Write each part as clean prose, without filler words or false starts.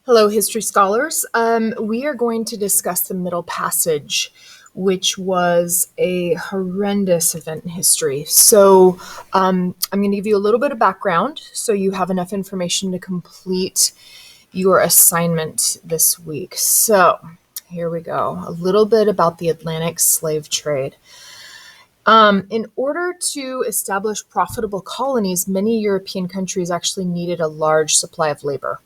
Hello, history scholars. We are going to discuss the Middle Passage, which was a horrendous event in history. I'm going to give you a little bit of background so you have enough information to complete your assignment this week. So, here we go. A little bit about the Atlantic slave trade. In order to establish profitable colonies, many European countries actually needed a large supply of labor.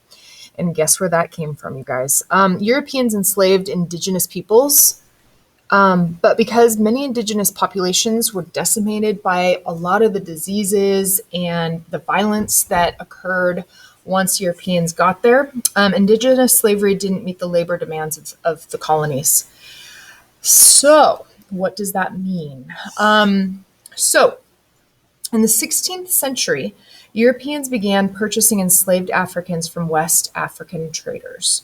And guess where that came from, you guys? Europeans enslaved indigenous peoples, but because many indigenous populations were decimated by a lot of the diseases and the violence that occurred once Europeans got there, indigenous slavery didn't meet the labor demands of the colonies. So, what does that mean? So, in the 16th century, Europeans began purchasing enslaved Africans from West African traders.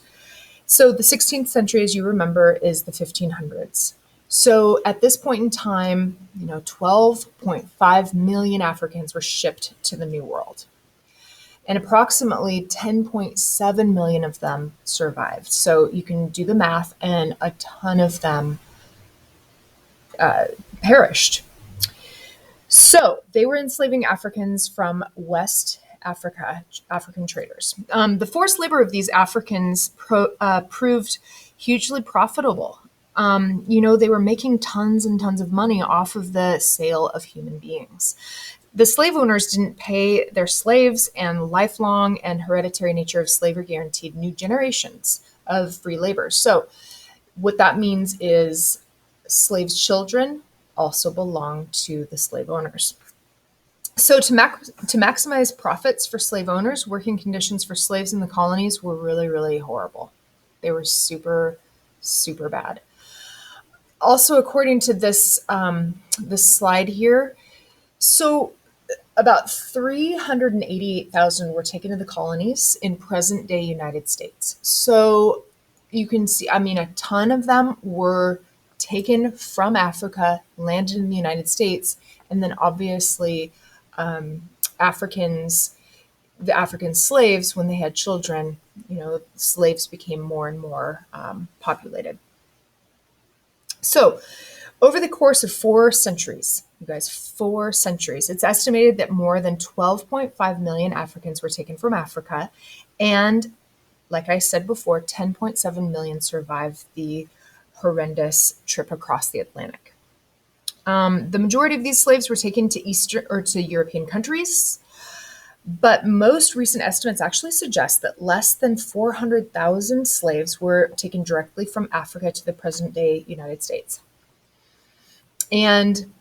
So the 16th century, as you remember, is the 1500s. So at this point in time, 12.5 million Africans were shipped to the New World. And approximately 10.7 million of them survived. So you can do the math, and a ton of them perished. So they were enslaving Africans from West Africa, African traders. The forced labor of these Africans proved hugely profitable. They were making tons and tons of money off of the sale of human beings. The slave owners didn't pay their slaves, and lifelong and hereditary nature of slavery guaranteed new generations of free labor. So what that means is slaves' children also belong to the slave owners. So to maximize profits for slave owners, working conditions for slaves in the colonies were really, really horrible. They were super, super bad. Also, according to this slide here, so about 388,000 were taken to the colonies in present-day United States. So you can see, a ton of them were taken from Africa, landed in the United States, and then obviously Africans, the African slaves, when they had children, slaves became more and more populated. So over the course of 4 centuries, you guys, 4 centuries, it's estimated that more than 12.5 million Africans were taken from Africa. And like I said before, 10.7 million survived the horrendous trip across the Atlantic. The majority of these slaves were taken to Eastern or to European countries, but most recent estimates actually suggest that less than 400,000 slaves were taken directly from Africa to the present-day United States. And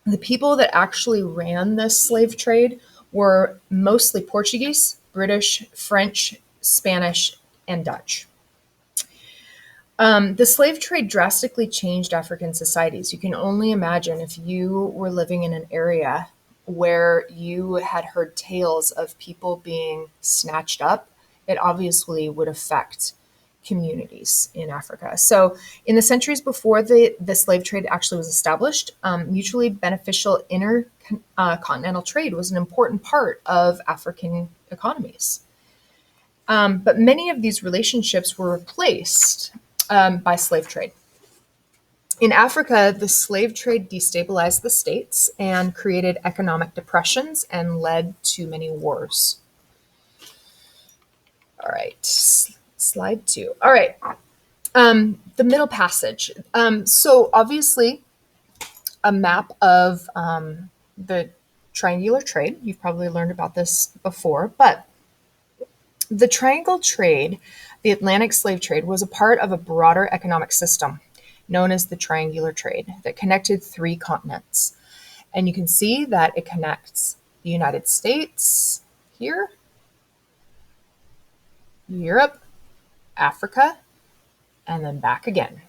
the people that actually ran this slave trade were mostly Portuguese, British, French, Spanish, and Dutch. The slave trade drastically changed African societies. You can only imagine if you were living in an area where you had heard tales of people being snatched up, it obviously would affect communities in Africa. So in the centuries before the slave trade actually was established, mutually beneficial intercontinental trade was an important part of African economies. But many of these relationships were replaced by slave trade. In Africa, the slave trade destabilized the states and created economic depressions and led to many wars. All right, slide 2. All right, the Middle Passage. So obviously, a map of the triangular trade. You've probably learned about this before, but the triangle trade, the Atlantic slave trade, was a part of a broader economic system known as the triangular trade that connected 3 continents. And you can see that it connects the United States here, Europe, Africa, and then back again.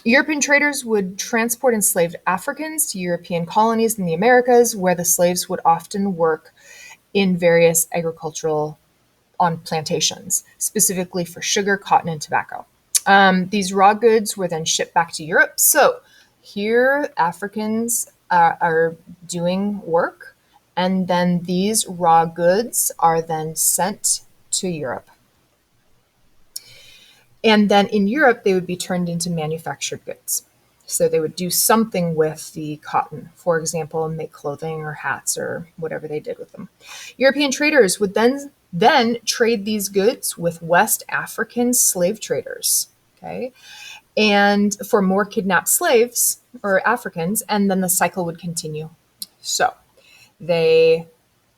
European traders would transport enslaved Africans to European colonies in the Americas, where the slaves would often work in various agricultural on plantations, specifically for sugar, cotton, and tobacco. These raw goods were then shipped back to Europe. So here, Africans are doing work, And then these raw goods are then sent to Europe. And then in Europe, they would be turned into manufactured goods. So they would do something with the cotton, for example, make clothing or hats or whatever they did with them. European traders would then trade these goods with West African slave traders. Okay. And for more kidnapped slaves or Africans, and then the cycle would continue. So they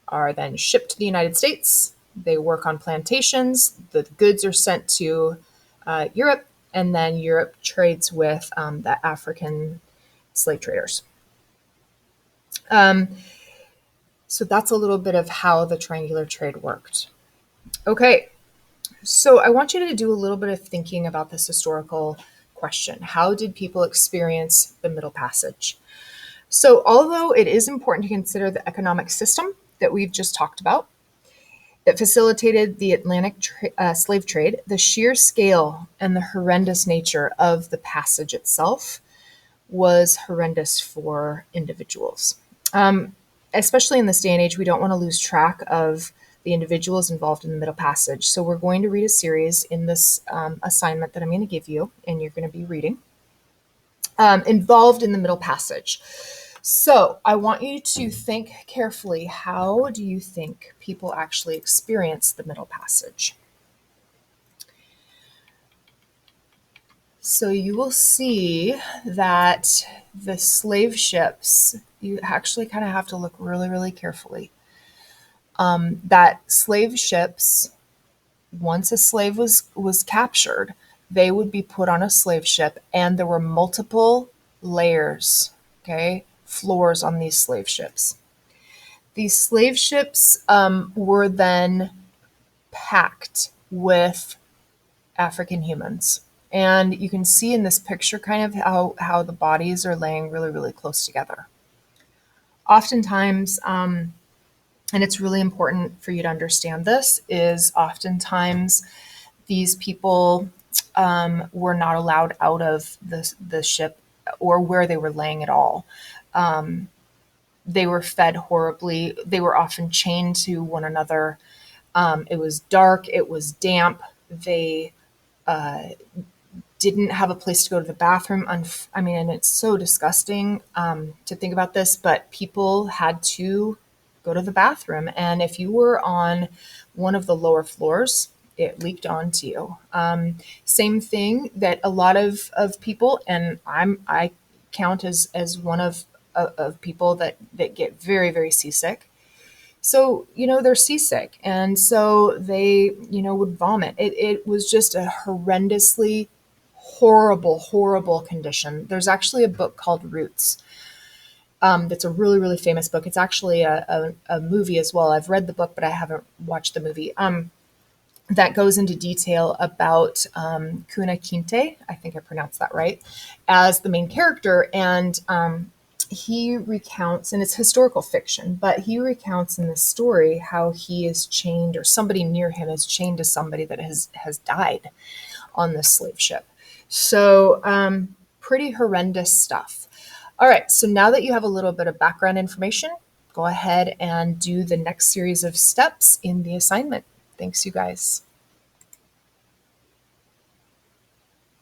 are then shipped to the United States. They work on plantations. The goods are sent to Europe, and then Europe trades with the African slave traders. So that's a little bit of how the triangular trade worked. Okay, so I want you to do a little bit of thinking about this historical question. How did people experience the Middle Passage? So although it is important to consider the economic system that we've just talked about, that facilitated the Atlantic slave trade, the sheer scale and the horrendous nature of the passage itself was horrendous for individuals. Especially in this day and age, we don't want to lose track of the individuals involved in the Middle Passage. So we're going to read a series in this assignment that I'm going to give you, and you're going to be reading, involved in the Middle Passage. So I want you to think carefully. How do you think people actually experience the Middle Passage? So you will see that the slave ships, you actually kind of have to look really, really carefully. That slave ships, once a slave was captured, they would be put on a slave ship, and there were multiple layers, okay, floors on these slave ships. These slave ships were then packed with African humans. And you can see in this picture kind of how the bodies are laying really, really close together. Oftentimes, and it's really important for you to understand this, is oftentimes these people were not allowed out of the ship or where they were laying at all. They were fed horribly. They were often chained to one another. It was dark. It was damp. They didn't have a place to go to the bathroom. I mean, and it's so disgusting to think about this, but people had to go to the bathroom. And if you were on one of the lower floors, it leaked onto you. Same thing that a lot of people, and I count as one of people that get very, very seasick. So, they're seasick. And so they, would vomit. It was just a horrendously horrible, horrible condition. There's actually a book called Roots. That's a really, really famous book. It's actually a movie as well. I've read the book, but I haven't watched the movie. That goes into detail about Kunta Kinte, I think I pronounced that right, as the main character. And he recounts, and it's historical fiction, but he recounts in the story how he is chained, or somebody near him is chained to somebody that has died on this slave ship. So pretty horrendous stuff. All right, so now that you have a little bit of background information, go ahead and do the next series of steps in the assignment. Thanks, you guys.